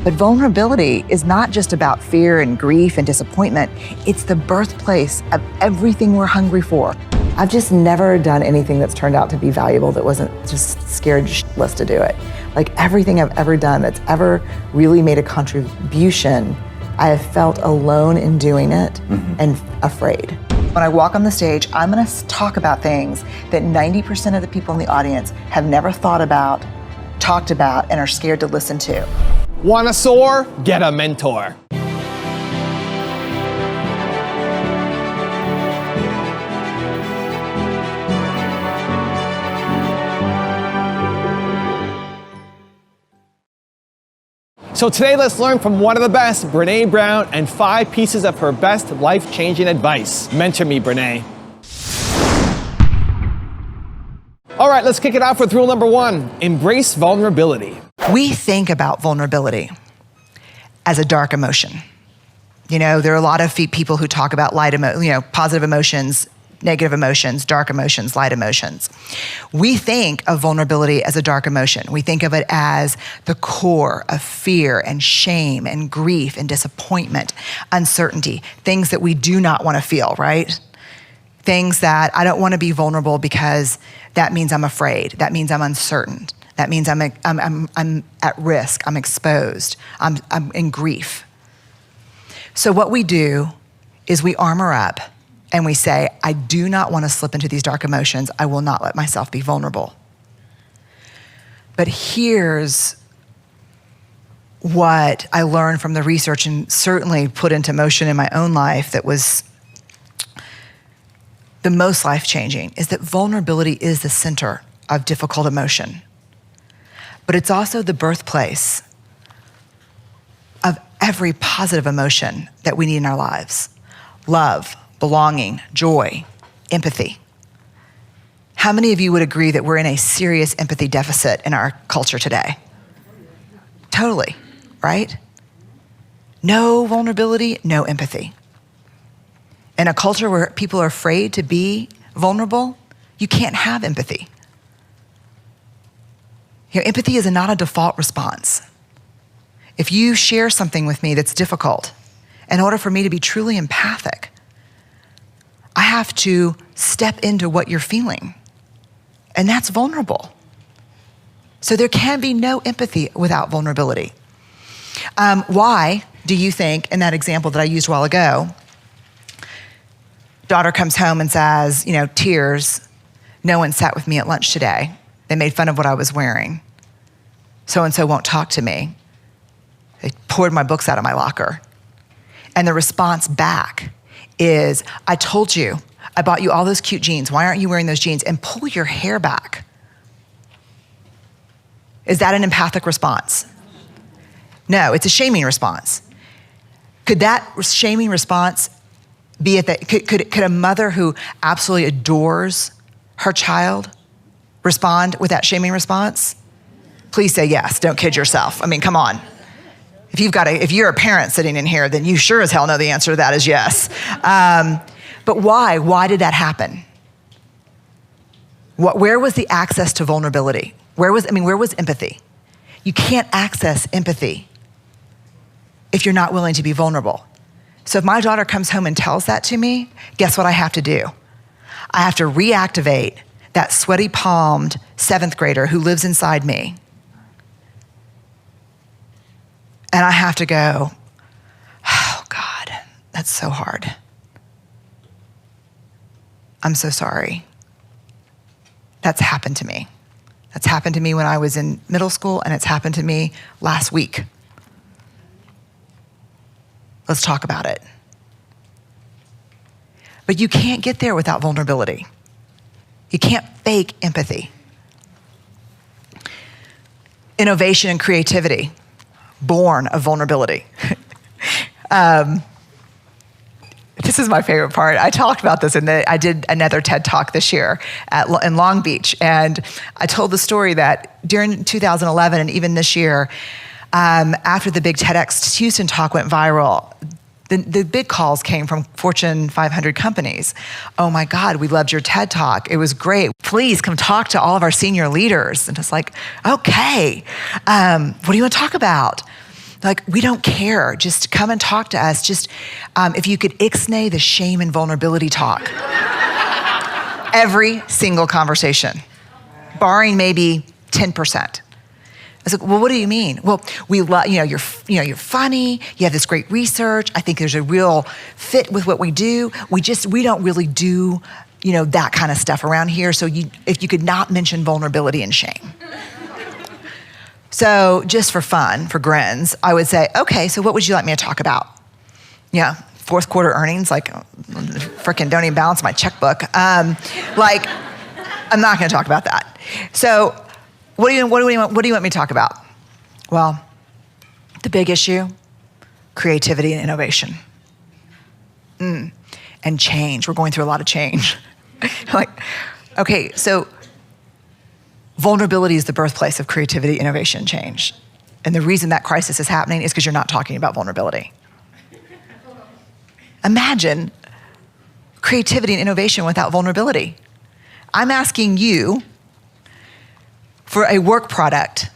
But vulnerability is not just about fear and grief and disappointment. It's the birthplace of everything we're hungry for. I've just never done anything that's turned out to be valuable that wasn't just scared shitless to do it. Like everything I've ever done that's ever really made a contribution, I have felt alone in doing it and afraid. When I walk on the stage, I'm gonna talk about things that 90% of the people in the audience have never thought about, talked about, and are scared to listen to. Wanna soar? Get a mentor. So today, let's learn from one of the best, Brené Brown, and 5 pieces of her best life-changing advice. Mentor me, Brené. All right, let's kick it off with rule number 1, embrace vulnerability. We think about vulnerability as a dark emotion. You know, there are a lot of people who talk about positive emotions, negative emotions, dark emotions, light emotions. We think of vulnerability as a dark emotion. We think of it as the core of fear and shame and grief and disappointment, uncertainty, things that we do not want to feel, right? Things that I don't want to be vulnerable because that means I'm afraid. That means I'm uncertain. That means I'm at risk. I'm exposed. I'm in grief. So what we do is we armor up and we say, I do not want to slip into these dark emotions. I will not let myself be vulnerable. But here's what I learned from the research and certainly put into motion in my own life that was the most life-changing, is that vulnerability is the center of difficult emotion. But it's also the birthplace of every positive emotion that we need in our lives. Love, belonging, joy, empathy. How many of you would agree that we're in a serious empathy deficit in our culture today? Totally, right? No vulnerability, no empathy. In a culture where people are afraid to be vulnerable, you can't have empathy. You know, empathy is not a default response. If you share something with me that's difficult, in order for me to be truly empathic, I have to step into what you're feeling. And that's vulnerable. So there can be no empathy without vulnerability. Why do you think, in that example that I used a while ago, daughter comes home and says, tears, no one sat with me at lunch today. They made fun of what I was wearing. So-and-so won't talk to me. They poured my books out of my locker. And the response back is, I told you, I bought you all those cute jeans. Why aren't you wearing those jeans? And pull your hair back. Is that an empathic response? No, it's a shaming response. Could that shaming response be could a mother who absolutely adores her child respond with that shaming response? Please say yes, don't kid yourself. I mean, come on. If you're a parent sitting in here, then you sure as hell know the answer to that is yes. But why? Why did that happen? Where was the access to vulnerability? Where was empathy? You can't access empathy if you're not willing to be vulnerable. So if my daughter comes home and tells that to me, guess what I have to do? I have to reactivate that sweaty palmed 7th grader who lives inside me. And I have to go, oh God, that's so hard. I'm so sorry. That's happened to me. That's happened to me when I was in middle school, and it's happened to me last week. Let's talk about it. But you can't get there without vulnerability. You can't fake empathy. Innovation and creativity, born of vulnerability. This is my favorite part. I talked about this I did another TED Talk this year in Long Beach, and I told the story that during 2011 and even this year, after the big TEDx Houston talk went viral, the big calls came from Fortune 500 companies. Oh my God, we loved your TED Talk. It was great. Please come talk to all of our senior leaders. And it's like, okay, what do you want to talk about? Like, we don't care. Just come and talk to us. Just, if you could ixnay the shame and vulnerability talk. Every single conversation, barring maybe 10%. I was like, well, what do you mean? Well, we love, you're funny. You have this great research. I think there's a real fit with what we do. We don't really do, that kind of stuff around here. So if you could not mention vulnerability and shame. So just for fun, for grins, I would say, okay, so what would you like me to talk about? Yeah, fourth quarter earnings, like frickin' don't even balance my checkbook. I'm not gonna talk about that. So what do you want me to talk about? Well, the big issue, creativity and innovation. And change, we're going through a lot of change. Okay, so vulnerability is the birthplace of creativity, innovation, and change. And the reason that crisis is happening is because you're not talking about vulnerability. Imagine creativity and innovation without vulnerability. I'm asking you for a work product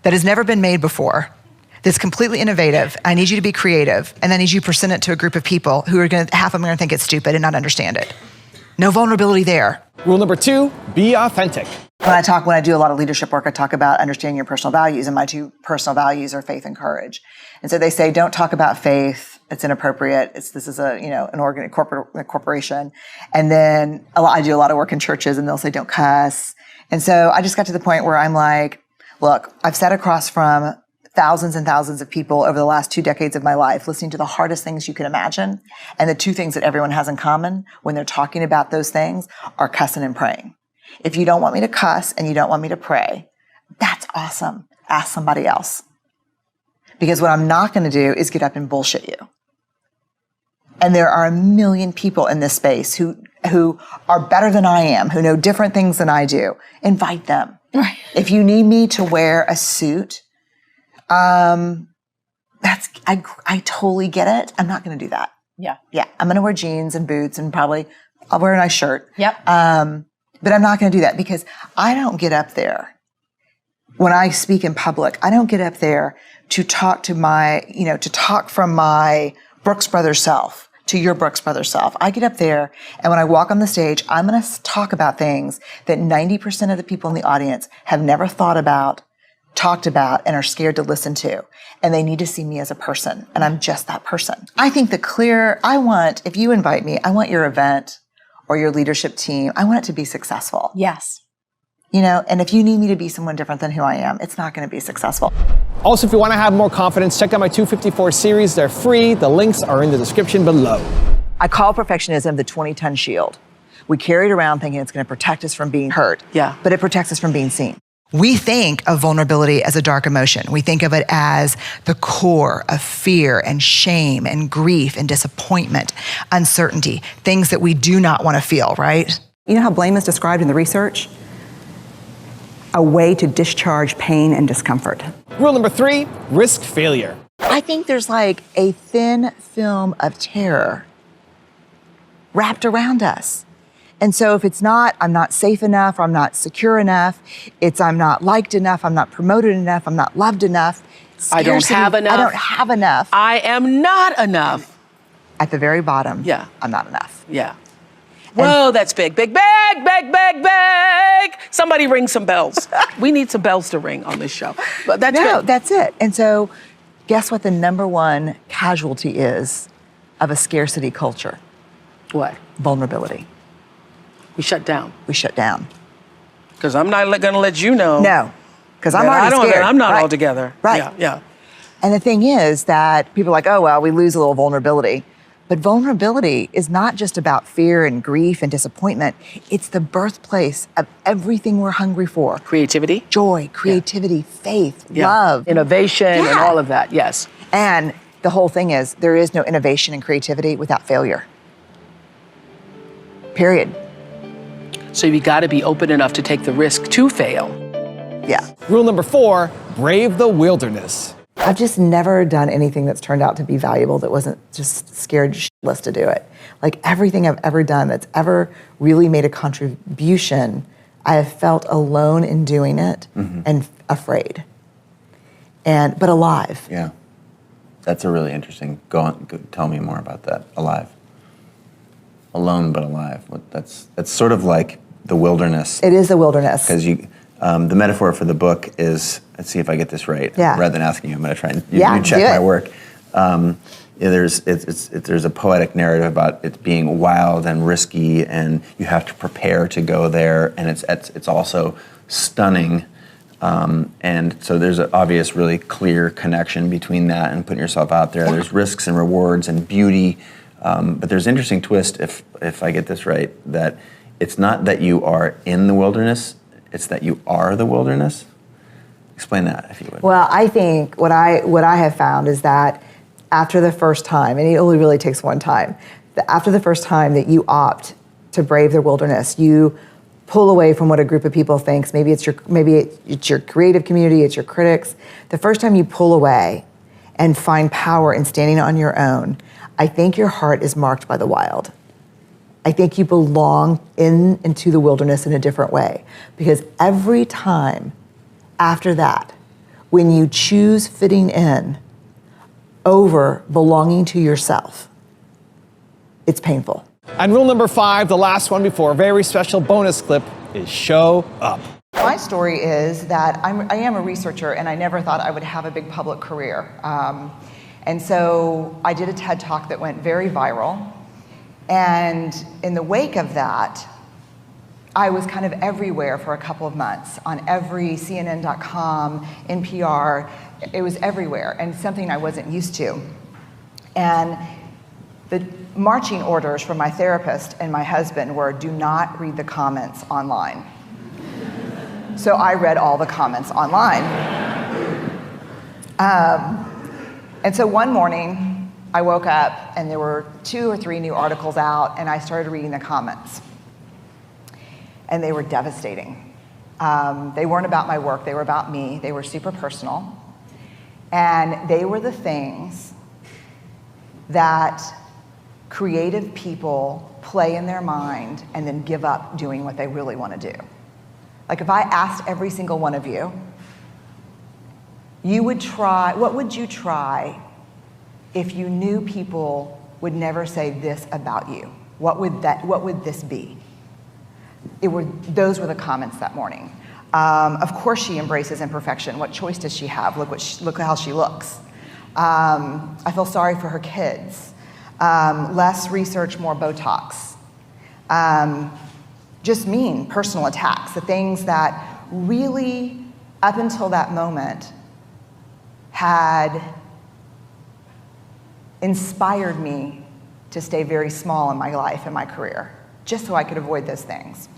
that has never been made before, that's completely innovative. I need you to be creative, and then I need you to present it to a group of people who half of them are gonna think it's stupid and not understand it. No vulnerability there. Rule number 2, be authentic. When I do a lot of leadership work, I talk about understanding your personal values, and my 2 personal values are faith and courage. And so they say, don't talk about faith. It's inappropriate. This is a corporation. And then I do a lot of work in churches, and they'll say, don't cuss. And so I just got to the point where I'm like, look, I've sat across from thousands and thousands of people over the last 2 decades of my life, listening to the hardest things you can imagine. And the 2 things that everyone has in common when they're talking about those things are cussing and praying. If you don't want me to cuss and you don't want me to pray, that's awesome. Ask somebody else. Because what I'm not going to do is get up and bullshit you. And there are a million people in this space who are better than I am, who know different things than I do. Invite them. Right. If you need me to wear a suit, I totally get it. I'm not going to do that. Yeah. Yeah. I'm going to wear jeans and boots, and probably I'll wear a nice shirt. Yep. But I'm not going to do that because I don't get up there when I speak in public. I don't get up there to talk to talk from my Brooks Brothers self to your Brooks Brothers self. I get up there, and when I walk on the stage, I'm going to talk about things that 90% of the people in the audience have never thought about, talked about, and are scared to listen to. And they need to see me as a person, and I'm just that person. I think if you invite me, I want your event or your leadership team, I want it to be successful. Yes. And if you need me to be someone different than who I am, it's not going to be successful. Also, if you want to have more confidence, check out my 254 series. They're free. The links are in the description below. I call perfectionism the 20-ton shield. We carry it around thinking it's going to protect us from being hurt. Yeah. But it protects us from being seen. We think of vulnerability as a dark emotion. We think of it as the core of fear and shame and grief and disappointment, uncertainty, things that we do not want to feel, right? You know how blame is described in the research? A way to discharge pain and discomfort. Rule number 3, risk failure. I think there's like a thin film of terror wrapped around us. And so if it's not, I'm not safe enough, or I'm not secure enough, I'm not liked enough, I'm not promoted enough, I'm not loved enough. I don't have enough. I don't have enough. I am not enough. At the very bottom, Yeah. I'm not enough. Yeah. Whoa, that's big. Big, big, big, big, big. Somebody ring some bells. We need some bells to ring on this show. But that's good. That's it. And so guess what the number one casualty is of a scarcity culture? What? Vulnerability. We shut down. We shut down. Because I'm not going to let you know. No, because I'm already scared. I'm not right. all together. Right. Yeah. And the thing is that people are like, oh, well, we lose a little vulnerability. But vulnerability is not just about fear and grief and disappointment. It's the birthplace of everything we're hungry for. Creativity. Joy, creativity, faith, love. Innovation and all of that, yes. And the whole thing is there is no innovation and creativity without failure. Period. So you got to be open enough to take the risk to fail. Yeah. Rule number 4, brave the wilderness. I've just never done anything that's turned out to be valuable that wasn't just scared shitless to do it. Like everything I've ever done that's ever really made a contribution, I have felt alone in doing it and afraid. But alive. Yeah. That's a really interesting. Go on, tell me more about that. Alive. Alone but alive. That's sort of like the wilderness. It is the wilderness. Because the metaphor for the book is, let's see if I get this right. Yeah. Rather than asking you, I'm going to try and Yeah, check do my it. work. There's a poetic narrative about it being wild and risky, and you have to prepare to go there, and it's also stunning. And so there's an obvious, really clear connection between that and putting yourself out there. Yeah. There's risks and rewards and beauty, but there's an interesting twist, if I get this right, that it's not that you are in the wilderness, it's that you are the wilderness. Explain that, if you would. Well, I think what I have found is that after the first time, and it only really takes one time, that after the first time that you opt to brave the wilderness, you pull away from what a group of people thinks. Maybe it's your creative community, it's your critics. The first time you pull away and find power in standing on your own, I think your heart is marked by the wild. I think you belong into the wilderness in a different way. Because every time after that, when you choose fitting in over belonging to yourself, it's painful. And rule number 5, the last one before a very special bonus clip, is show up. My story is that I am a researcher, and I never thought I would have a big public career. And so I did a TED Talk that went very viral. And in the wake of that, I was kind of everywhere for a couple of months, on every CNN.com, NPR. It was everywhere, and something I wasn't used to. And the marching orders from my therapist and my husband were, do not read the comments online. So I read all the comments online. And so one morning, I woke up and there were 2 or 3 new articles out, and I started reading the comments. And they were devastating. They weren't about my work, they were about me. They were super personal. And they were the things that creative people play in their mind and then give up doing what they really want to do. Like if I asked every single one of you, what would you try if you knew people would never say this about you? What would this be? Those were the comments that morning. Of course she embraces imperfection. What choice does she have? Look how she looks. I feel sorry for her kids. Less research, more Botox. Just mean personal attacks, the things that really, up until that moment, had inspired me to stay very small in my life and my career, just so I could avoid those things.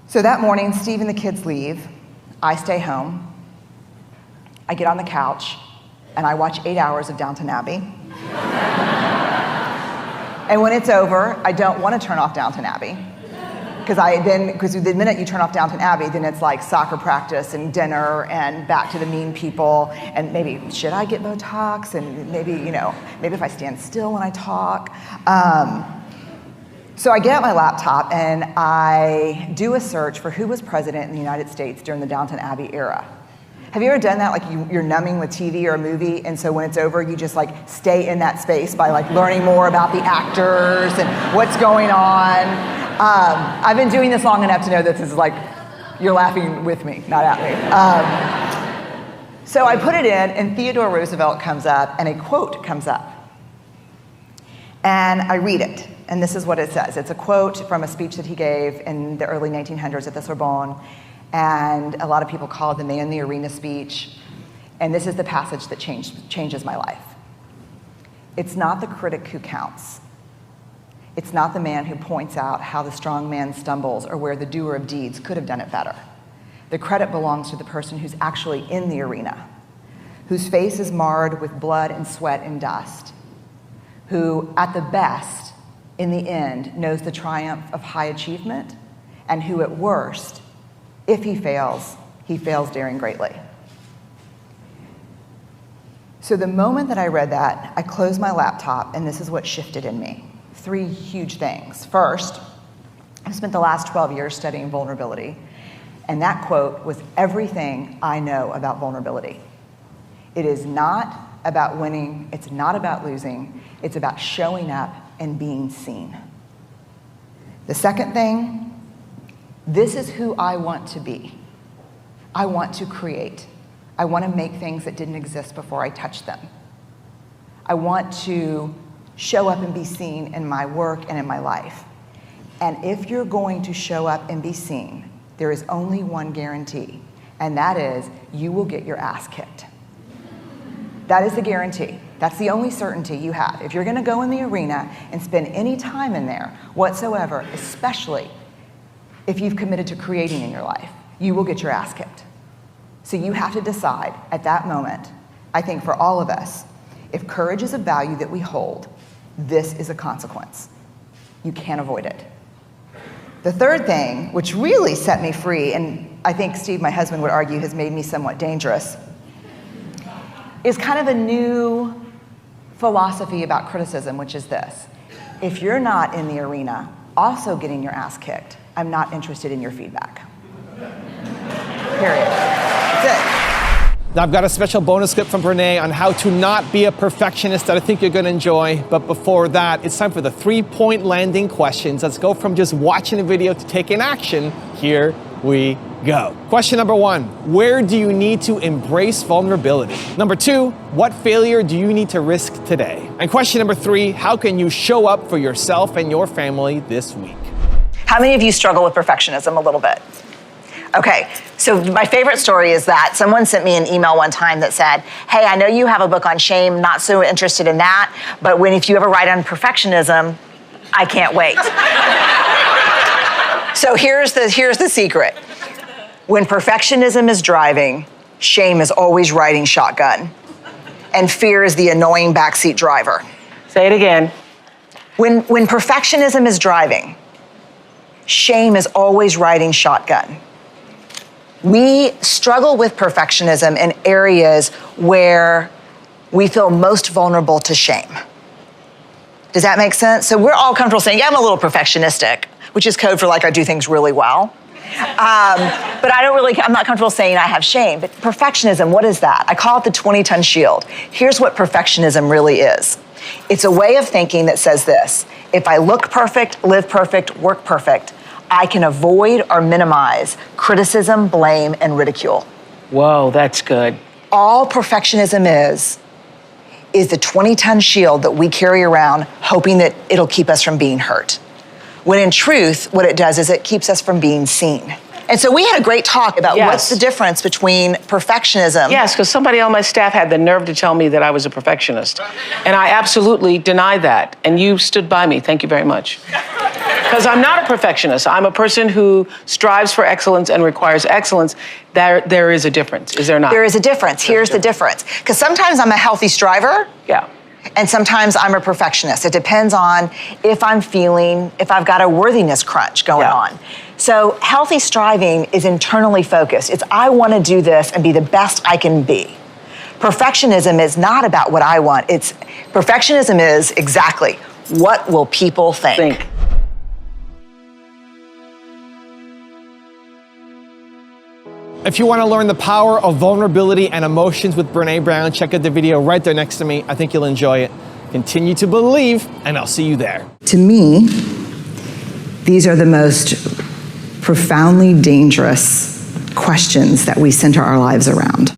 So that morning, Steve and the kids leave. I stay home. I get on the couch, and I watch 8 hours of Downton Abbey. And when it's over, I don't want to turn off Downton Abbey. Because the minute you turn off Downton Abbey, then it's like soccer practice and dinner and back to the mean people, and maybe, should I get Botox? And maybe if I stand still when I talk. So I get out my laptop and I do a search for who was president in the United States during the Downton Abbey era. Have you ever done that? Like you're numbing with TV or a movie, and so when it's over, you just like stay in that space by like learning more about the actors and what's going on. I've been doing this long enough to know that this is like, you're laughing with me, not at me. So I put it in, and Theodore Roosevelt comes up, and a quote comes up. And I read it, and this is what it says. It's a quote from a speech that he gave in the early 1900s at the Sorbonne, and a lot of people call it the Man in the Arena speech. And this is the passage that changes my life. It's not the critic who counts. It's not the man who points out how the strong man stumbles or where the doer of deeds could have done it better. The credit belongs to the person who's actually in the arena, whose face is marred with blood and sweat and dust, who, at the best, in the end, knows the triumph of high achievement, and who, at worst, if he fails daring greatly. So the moment that I read that, I closed my laptop, and this is what shifted in me. 3 huge things. First, I've spent the last 12 years studying vulnerability, and that quote was everything I know about vulnerability. It is not about winning. It's not about losing. It's about showing up and being seen. The second thing, this is who I want to be. I want to create. I want to make things that didn't exist before I touched them. I want to show up and be seen in my work and in my life. And if you're going to show up and be seen, there is only one guarantee, and that is you will get your ass kicked. That is the guarantee. That's the only certainty you have. If you're going to go in the arena and spend any time in there whatsoever, especially if you've committed to creating in your life, you will get your ass kicked. So you have to decide at that moment, I think for all of us, if courage is a value that we hold, this is a consequence. You can't avoid it. The third thing, which really set me free, and I think Steve, my husband, would argue has made me somewhat dangerous, is kind of a new philosophy about criticism, which is this. If you're not in the arena also getting your ass kicked, I'm not interested in your feedback. Period. That's it. Now I've got a special bonus clip from Brene on how to not be a perfectionist that I think you're gonna enjoy. But before that, it's time for the 3-point landing questions. Let's go from just watching a video to taking action. Here we go. Question number 1, where do you need to embrace vulnerability? Number 2, what failure do you need to risk today? And question number 3, how can you show up for yourself and your family this week? How many of you struggle with perfectionism a little bit? Okay, so my favorite story is that someone sent me an email one time that said, hey, I know you have a book on shame, not so interested in that, but if you ever write on perfectionism, I can't wait. So here's the secret. When perfectionism is driving, shame is always riding shotgun, and fear is the annoying backseat driver. Say it again. When perfectionism is driving, shame is always riding shotgun. We struggle with perfectionism in areas where we feel most vulnerable to shame. Does that make sense? So we're all comfortable saying, yeah, I'm a little perfectionistic, which is code for like I do things really well. But I'm not comfortable saying I have shame. But perfectionism, what is that? I call it the 20-ton shield. Here's what perfectionism really is. It's a way of thinking that says this: if I look perfect, live perfect, work perfect, I can avoid or minimize criticism, blame, and ridicule. Whoa, that's good. All perfectionism is the 20-ton shield that we carry around hoping that it'll keep us from being hurt. When in truth, what it does is it keeps us from being seen. And so we had a great talk about what's the difference between perfectionism. Yes, because somebody on my staff had the nerve to tell me that I was a perfectionist. And I absolutely denied that. And you stood by me. Thank you very much. Because I'm not a perfectionist. I'm a person who strives for excellence and requires excellence. There is a difference, is there not? There is a difference. Here's the difference. Because sometimes I'm a healthy striver. Yeah. And sometimes I'm a perfectionist. It depends on if I've got a worthiness crunch going on. So healthy striving is internally focused. It's I want to do this and be the best I can be. Perfectionism is not about what I want. Perfectionism is exactly what will people think. If you want to learn the power of vulnerability and emotions with Brené Brown, check out the video right there next to me. I think you'll enjoy it. Continue to believe, and I'll see you there. To me, these are the most profoundly dangerous questions that we center our lives around.